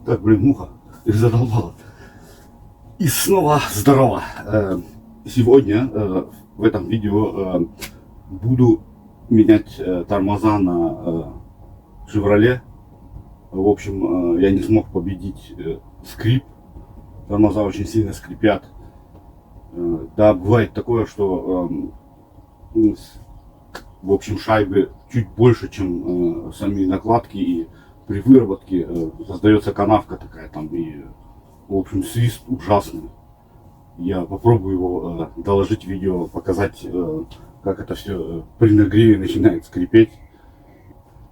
Так, блин, муха задолбала. И снова здорово. Сегодня в этом видео буду менять тормоза на Chevrolet. В общем, я не смог победить скрип. Тормоза очень сильно скрипят. Да, бывает такое, что в общем шайбы чуть больше, чем сами накладки, и при выработке создается канавка такая там, и в общем свист ужасный. Я попробую его доложить в видео, показать, как это все при нагреве начинает скрипеть.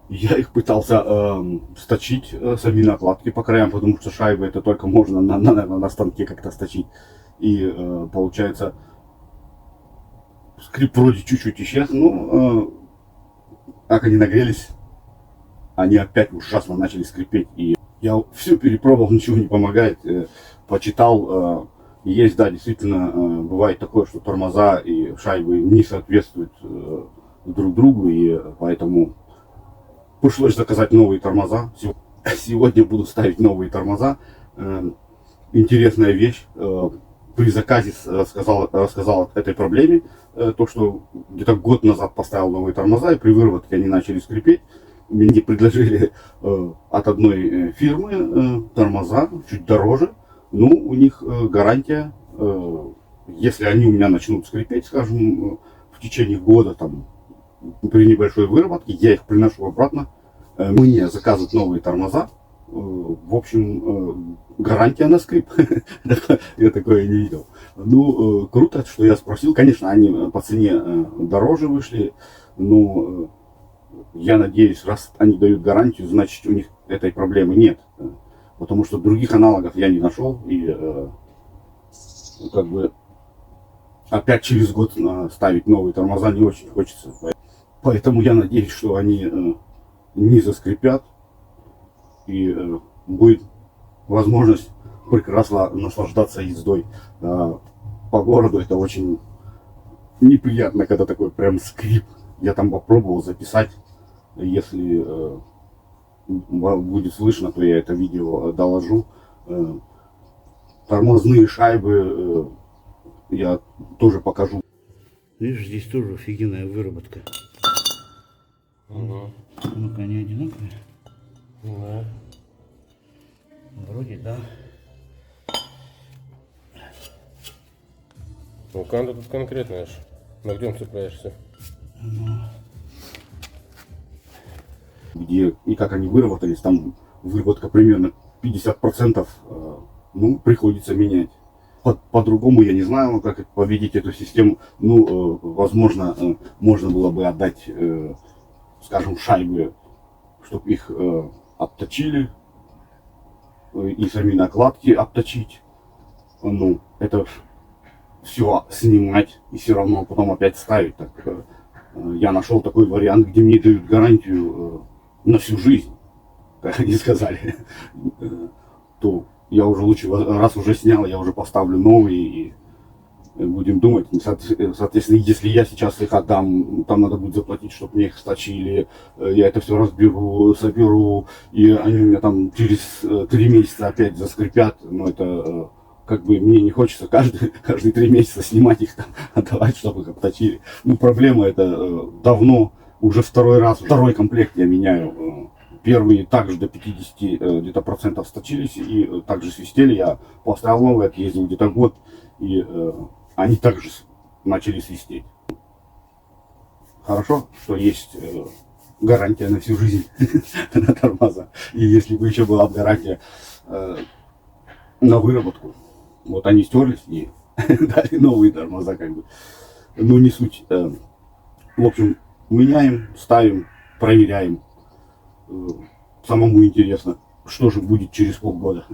Я их пытался сточить, сами накладки по краям, потому что шайбы это только можно на станке как-то сточить. И получается, скрип вроде чуть-чуть исчез, но как они нагрелись, они опять ужасно начали скрипеть. И я все перепробовал, ничего не помогает. Почитал, есть, да, действительно, бывает такое, что тормоза и шайбы не соответствуют друг другу, и поэтому пришлось заказать новые тормоза. Сегодня буду ставить новые тормоза. Интересная вещь. При заказе рассказал этой проблеме. То, что где-то год назад поставил новые тормоза, и при выработке они начали скрипеть. Мне предложили от одной фирмы тормоза, чуть дороже. Ну, у них гарантия, если они у меня начнут скрипеть, скажем, в течение года, там, при небольшой выработке, я их приношу обратно, мне заказывают новые тормоза. В общем, гарантия на скрип. Я такое не видел. Ну, круто, что я спросил. Конечно, они по цене дороже вышли, но я надеюсь, раз они дают гарантию, значит, у них этой проблемы нет. Потому что других аналогов я не нашел. И как бы опять через год ставить новые тормоза не очень хочется. Поэтому я надеюсь, что они не заскрипят. И будет возможность прекрасно наслаждаться ездой по городу. Это очень неприятно, когда такой прям скрип. Я там попробовал записать. Если будет слышно, то я это видео доложу. Тормозные шайбы я тоже покажу. Видишь, здесь тоже офигенная выработка. Ну-ка, они одинаковые? Да. Вроде да. Ну, канта тут конкретная аж. Ногтем цепляешься. Где и как они выработались, там выработка примерно 50%, ну, приходится менять. По-другому я не знаю, как победить эту систему. Ну, возможно, можно было бы отдать, скажем, шайбы, чтобы их обточили, и сами накладки обточить. Ну, это все снимать и все равно потом опять ставить. Так, я нашел такой вариант, где мне дают гарантию на всю жизнь, как они сказали. То я уже лучше, раз уже снял, я уже поставлю новые и будем думать. Соответственно, если я сейчас их отдам, там надо будет заплатить, чтобы мне их сточили. Я это все разберу, соберу, и они у меня там через 3 месяца опять заскрипят. Но это как бы мне не хочется каждые 3 месяца снимать их, там, отдавать, чтобы их обточили. Ну, проблема это давно, уже второй комплект я меняю. Первые также до 50 где-то процентов сточились и также свистели. Я поставил новый, отъездил где-то год, и они также начали свистеть. Хорошо, что есть гарантия на всю жизнь на тормоза. И если бы еще была гарантия на выработку, вот они стерлись и дали новые тормоза, как бы. Ну, не суть. В общем, меняем, ставим, проверяем. Самому интересно, что же будет через полгода.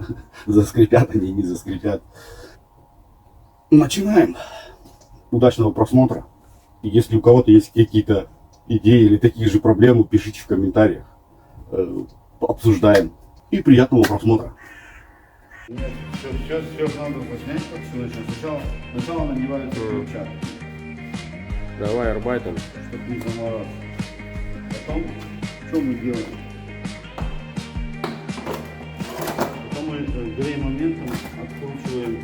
Заскрипят они, не заскрипят. Начинаем. Удачного просмотра. Если у кого-то есть какие-то идеи или такие же проблемы, пишите в комментариях. Обсуждаем. И приятного просмотра. Сейчас надо снять. Сначала надевается ключа. Давай, арбайтом. Чтобы не замораться. Потом, что мы делаем? мы грей-моментом откручиваем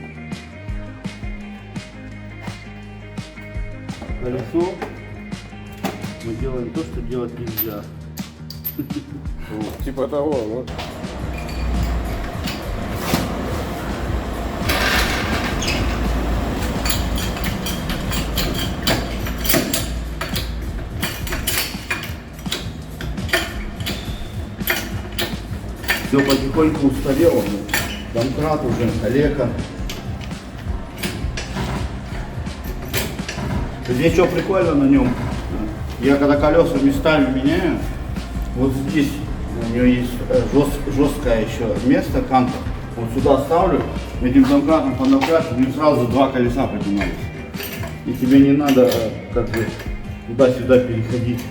колесо. Мы делаем то, что делать нельзя. Типа того, вот. Все потихоньку устарело. Домкрат уже, калека. Здесь что прикольно на нем, я когда колеса местами меняю, вот здесь у нее есть жесткое еще место, канта. Вот сюда ставлю, этим домкратом подобрать, у него сразу два колеса поднимаются. И тебе не надо как бы туда-сюда переходить.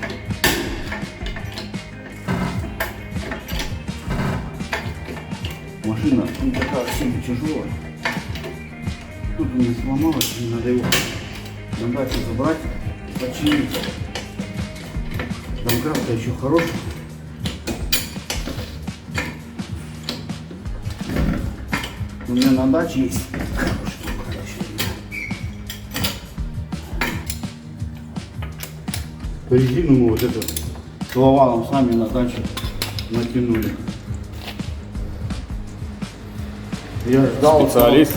Машина не такая сильно тяжелая. Тут у меня сломалось, мне надо его на дачу забрать, починить. Домкрат-то еще хороший. У меня на даче есть хороший домкрат. Резину мы вот эту головалом сами на даче натянули. Я ждал. Специалист.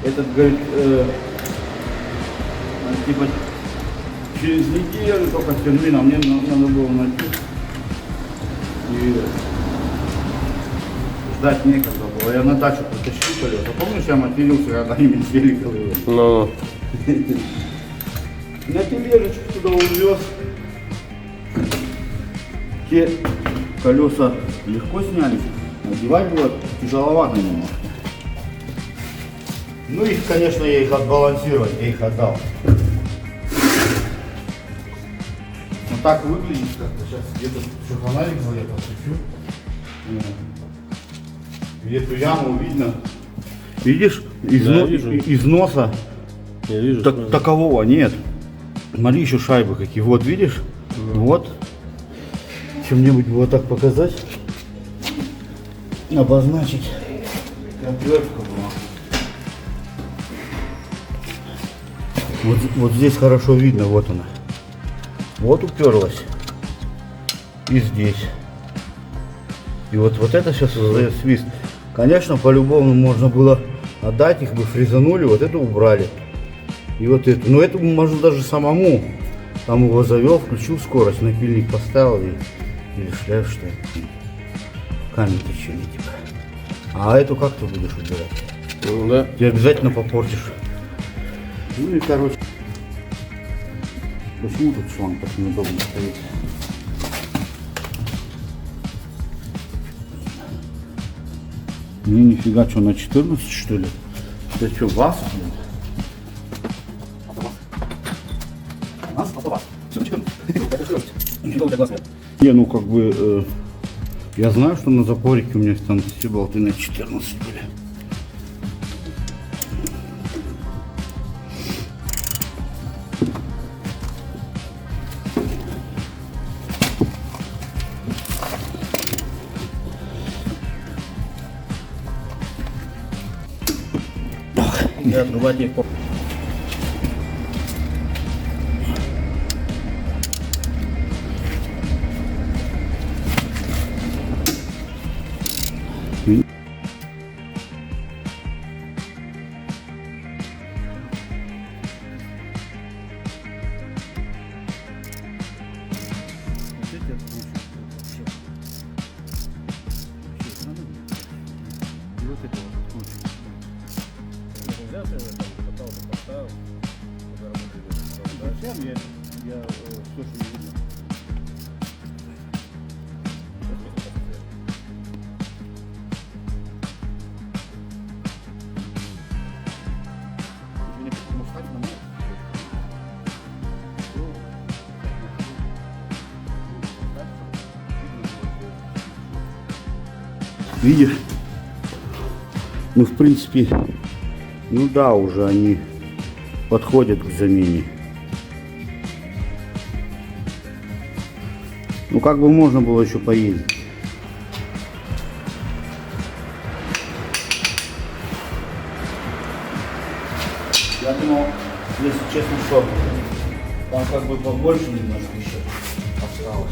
Этот говорит, типа через неделю только тянули, а мне надо было найти. И ждать некогда было. Я на дачу потащил колеса. Помнишь, я матерился, когда они меня сели колеса? Ну. На тележечку туда увез. Те колеса легко снялись, надевать было тяжеловато немножко. Ну их, конечно, я их отбалансировать, я их отдал. Но так выглядит как-то. Сейчас где-то еще фонарик я посвечу. И эту яму видно. Видишь? Вижу. Из носа Я вижу. такового нет. Смотри, еще шайбы какие. Вот видишь? Вот. Чем-нибудь было так показать. Обозначить. Отвертка была. Вот здесь хорошо видно, вот она. Вот уперлась. И здесь. И вот это сейчас создает свист. Конечно, по-любому можно было отдать, их бы фрезанули, вот эту убрали. И вот эту. Но эту можно даже самому. Там его завел, включил скорость, напильник поставил и шляешь, что ли. Камень течение типа. А эту как ты будешь убирать? Ну да. Ты обязательно попортишь. Ну и короче. Почему тут шланг так неудобно стоит? Не, нифига, что на 14 что ли? Это что, ВАЗ? Не, ну как бы, я знаю, что на запорике у меня там все болты на 14 были. И отрубать их по... Я все, что не видно. Видишь? Ну, в принципе, ну да, уже они подходят к замене. Ну, как бы можно было еще поездить. честно, что там как бы побольше немножко еще осталось.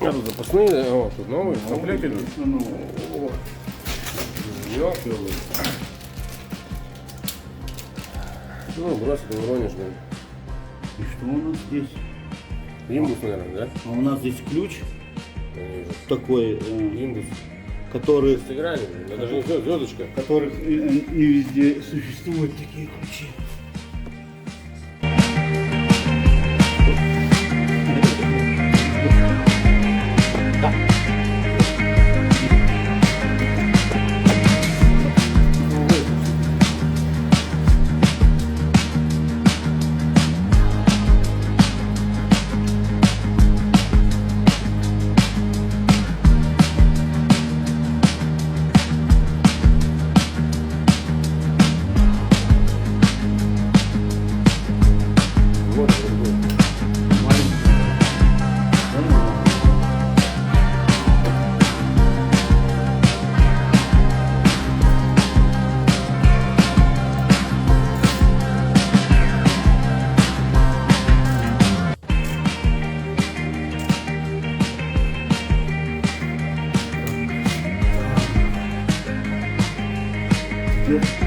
А тут запасные, о, тут новые, в комплекте идут. Ёлки-ёлки. Ну, бросит в Воронеж, блин. И что у нас здесь? Имбус, наверное, да? А у нас здесь ключ Я не вижу. такой, Имбус. который, Шестигранник, блин. Это даже не звездочка. которых не везде существуют такие ключи. Вот, другой. Где?